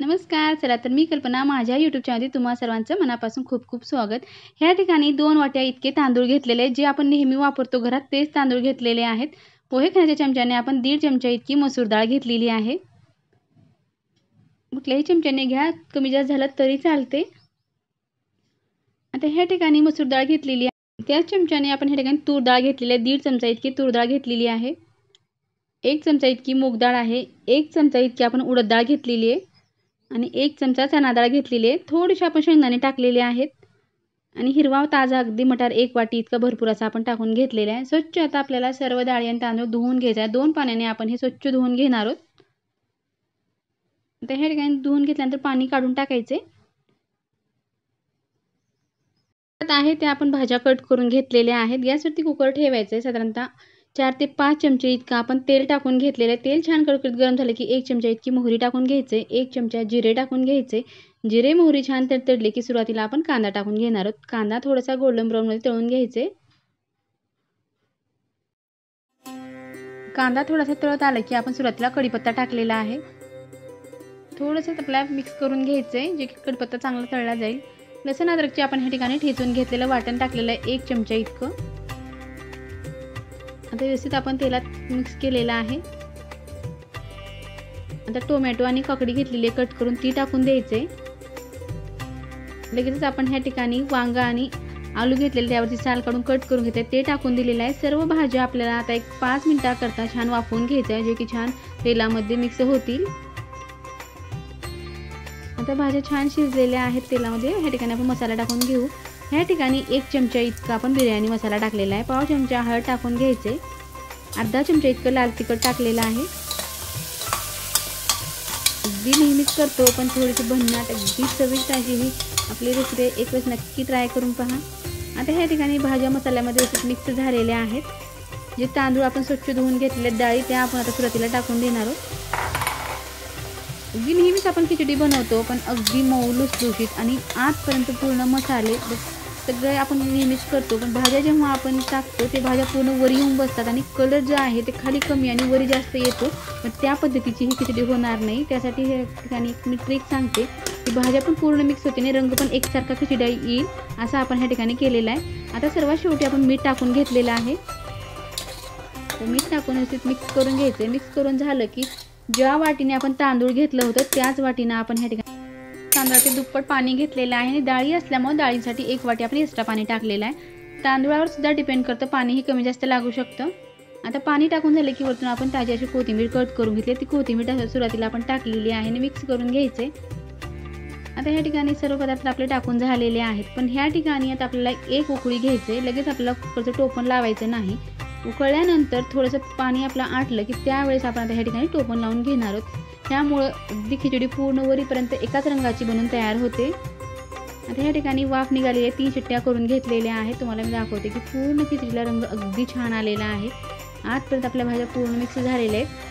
नमस्कार. चला तर मी कल्पना माझ्या YouTube चॅनलमध्ये तुम्हा सर्वांचं मनापासून खूप खूप स्वागत. ह्या ठिकाणी 2 वाट्या इतके तांदूळ घेतलेले आहेत, जे आपण नेहमी वापरतो घरात तेच तांदूळ घेतलेले आहेत. पोहे खाण्याच्या चमच्याने आपण 1.5 चमचा इतकी मसूर डाळ घेतलेली आहे. कुठल्याही चमच्याने घ्या, कमी जास्त झालं तरी चालते. आता ह्या ठिकाणी मसूर डाळ घेतलेली आहे, त्याच चमच्याने आपण ह्या ठिकाणी तूर डाळ घेतलेली आहे. 1.5 चमचा इतकी तूर डाळ घेतलेली आहे. 1 चमचा इतकी मूग डाळ आहे. 1 चमचा इतकी आपण उडद डाळ घेतलेली आहे आणि 1 चमचा चणा डाळ घेतलेली आहे. थोडेसे आपण शेंगदाणे टाकलेले आहेत आणि हिरवा ताजा अगदी मटार 1 वाटी इतका भरपूर असा आपण टाकून घेतलेला आहे. स्वच्छ आता आपल्याला सर्व डाळी आणि तांदूळ धुवून घ्यायचा आहे. 2 पाण्याने आपण हे स्वच्छ धुवून घेणार आहोत. आता ह्या ठिकाणी धुवून घेतल्यानंतर पाणी काढून टाकायचे. आहे ते आपण भाज्या कट करून घेतलेल्या आहेत. गॅसवरती कुकर ठेवायचं आहे. साधारणतः 4 ते 5 चमचे इतका आपण तेल टाकून घेतलेलं आहे. तेल छान कडकडीत गरम झाले की 1 चमचा इतकी मोहरी टाकून घ्यायचे. 1 चमचा जिरे टाकून घ्यायचे. जिरे मोहरी छान तडतडले की सुरुवातीला आपण कांदा टाकून घेणार आहोत. कांदा थोडासा गोल्डन ब्राऊन मध्ये तळून घ्यायचे. कांदा थोडासा तळत आला की आपण सुरुवातीला कढीपत्ता टाकलेला आहे. थोडंसं आपल्याला मिक्स करून घ्यायचंय, जे की कढीपत्ता चांगला तळला जाईल. लसूण अद्रकचे आपण ह्या ठिकाणी ठेचून घेतलेलं वाटण टाकलेलं आहे 1 चमचा इतकं. आता व्यवस्थित आपण तेलात मिक्स केलेला आहे. आता टोमॅटो आणि काकडी घेतलेली कट करून ती टाकून द्यायचे. लगेचच आपण ह्या ठिकाणी वांगा आणि आलू घेतलेले त्यावरची साल काढून कट करून घेते ते टाकून दिलेलं आहे. सर्व भाज्या आपल्याला आता 5 मिनिटाकरता छान वाफवून घ्यायच्या आहे, जे की छान तेलामध्ये मिक्स होतील. आता भाज्या छान शिजलेल्या आहेत तेलामध्ये. ह्या ठिकाणी आपण मसाला टाकून घेऊ. ह्या ठिकाणी 1 चमचा इतका आपण बिर्याणी मसाला टाकलेला आहे. पाव चमचा हळद टाकून घ्यायचे. अर्धा चमचा इतकं लाल तिखट टाकलेलं आहे. अगदी नेहमीच करतो पण थोडीशी भन्नाट अगदी चविष्ट अशी ही आपली रेसिपी एक वेळेस नक्की ट्राय करून पहा. आता ह्या ठिकाणी भाज्या मसाल्यामध्ये व्यवस्थित मिक्स झालेल्या आहेत. जे तांदूळ आपण स्वच्छ धुवून घेतलेले डाळी त्या आपण आता सुरुवातीला टाकून देणार आहोत. अगदी नेहमीच आपण खिचडी बनवतो पण अगदी मऊ लुसलुशीत आणि आतपर्यंत पूर्ण मसाले सगळे आपण नेहमीच करतो, पण भाज्या जेव्हा आपण टाकतो ते भाज्या पूर्ण वरी येऊन बसतात आणि कलर जो आहे ते खाली कमी आणि वरी जास्त येतो. पण त्या पद्धतीची ही खिचडी होणार नाही. त्यासाठी हे ठिकाणी मी ट्रिक सांगते की भाज्या पण पूर्ण मिक्स होते आणि रंग पण एकसारखा खिचडी येईल असं आपण ह्या ठिकाणी केलेलं आहे. आता सर्वात शेवटी आपण मीठ टाकून घेतलेलं आहे. तर मीठ टाकून व्यवस्थित मिक्स करून घ्यायचं. मिक्स करून झालं की ज्या वाटीने आपण तांदूळ घेतलं होतं त्याच वाटीने आपण ह्या ठिकाणी तांदळाचे दुप्पट पाणी घेतलेलं आहे आणि डाळी असल्यामुळे डाळीसाठी 1 वाटी आपण एक्स्ट्रा पाणी टाकलेलं आहे. तांदूळावर सुद्धा डिपेंड करतं, पाणीही कमी जास्त लागू शकतं. आता पाणी टाकून झाले की वरतून आपण ताजी अशी कोथिंबीर कट करून घेतली. ती कोथिंबीर सुरुवातीला आपण टाकलेली आहे आणि मिक्स करून घ्यायचे. आता ह्या ठिकाणी सर्व पदार्थ आपले टाकून झालेले आहेत. पण ह्या ठिकाणी आता आपल्याला 1 उकळी घ्यायचे. लगेच आपल्याला कुकरचं टोपण लावायचं नाही. उकळल्यानंतर थोडंसं पाणी आपलं आटलं की त्यावेळेस आपण आता ह्या ठिकाणी टोपण लावून घेणार आहोत. त्यामुळं अगदी खिचडी पूर्ण वरीपर्यंत एकाच रंगाची बनून तयार होते. आता ह्या ठिकाणी वाफ निघालेली आहे. 3 शिट्ट्या करून घेतलेल्या आहेत. तुम्हाला मी दाखवते की पूर्ण खिचडीला रंग अगदी छान आलेला आहे. आजपर्यंत आपल्या भाज्या पूर्ण मिक्स झालेल्या आहेत.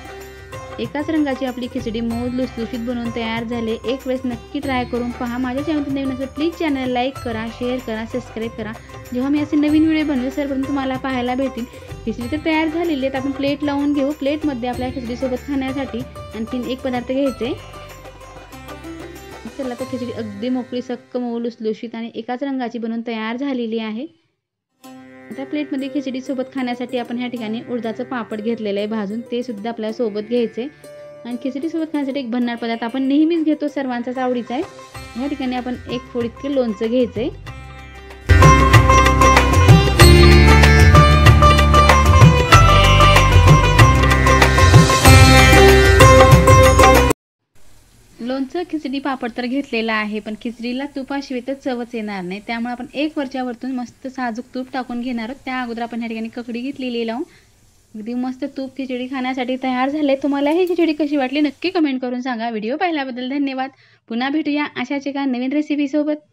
एकाच रंगाची आपली खिचडी मऊ लुसलुशीत बनवून तयार झाले. एक वेळेस नक्की ट्राय करून पहा. माझ्या चॅनलवर नवीन असेल प्लीज चॅनल लाईक करा, शेअर करा, सबस्क्राईब करा. जेव्हा मी असे नवीन व्हिडिओ बनवेल सर्वप्रथम तुम्हाला पाहायला भेटेल. खिचडी तर तयार झालेली आहे. आपण प्लेट लावून घेऊ. प्लेटमध्ये आपल्या खिचडीसोबत खाण्यासाठी आणखीन एक पदार्थ घ्यायचे. चला तर खिचडी अगदी मोकळी सक्क मऊ लुसलुशीत आणि एकाच रंगाची बनवून तयार झालेली आहे. आता प्लेटमध्ये खिचडी सोबत खाण्यासाठी आपण ह्या ठिकाणी उडदाचं पापड घेतलेलं आहे भाजून, ते सुद्धा आपल्याला सोबत घ्यायचे. आणि खिचडी सोबत खाण्यासाठी एक भन्नाट पदार्थ आपण नेहमीच घेतो, सर्वांचाच आवडीचा आहे. ह्या ठिकाणी आपण 1 फोड इतके लोणचं घ्यायचे. लोणचं खिचडी पापड तर घेतलेला आहे, पण खिचडीला तुपाशिवाय तर चवच येणार नाही. त्यामुळे आपण 1 वरच्यावरतून मस्त साजूक तूप टाकून घेणार आहोत. त्या अगोदर आपण ह्या ठिकाणी ककडी घेतलेली लावून अगदी मस्त तूप खिचडी खाण्यासाठी तयार झाले. तुम्हाला ही खिचडी कशी वाटली नक्की कमेंट करून सांगा. व्हिडिओ पाहिल्याबद्दल धन्यवाद. पुन्हा भेटूया अशाच एका नवीन रेसिपी सोबत.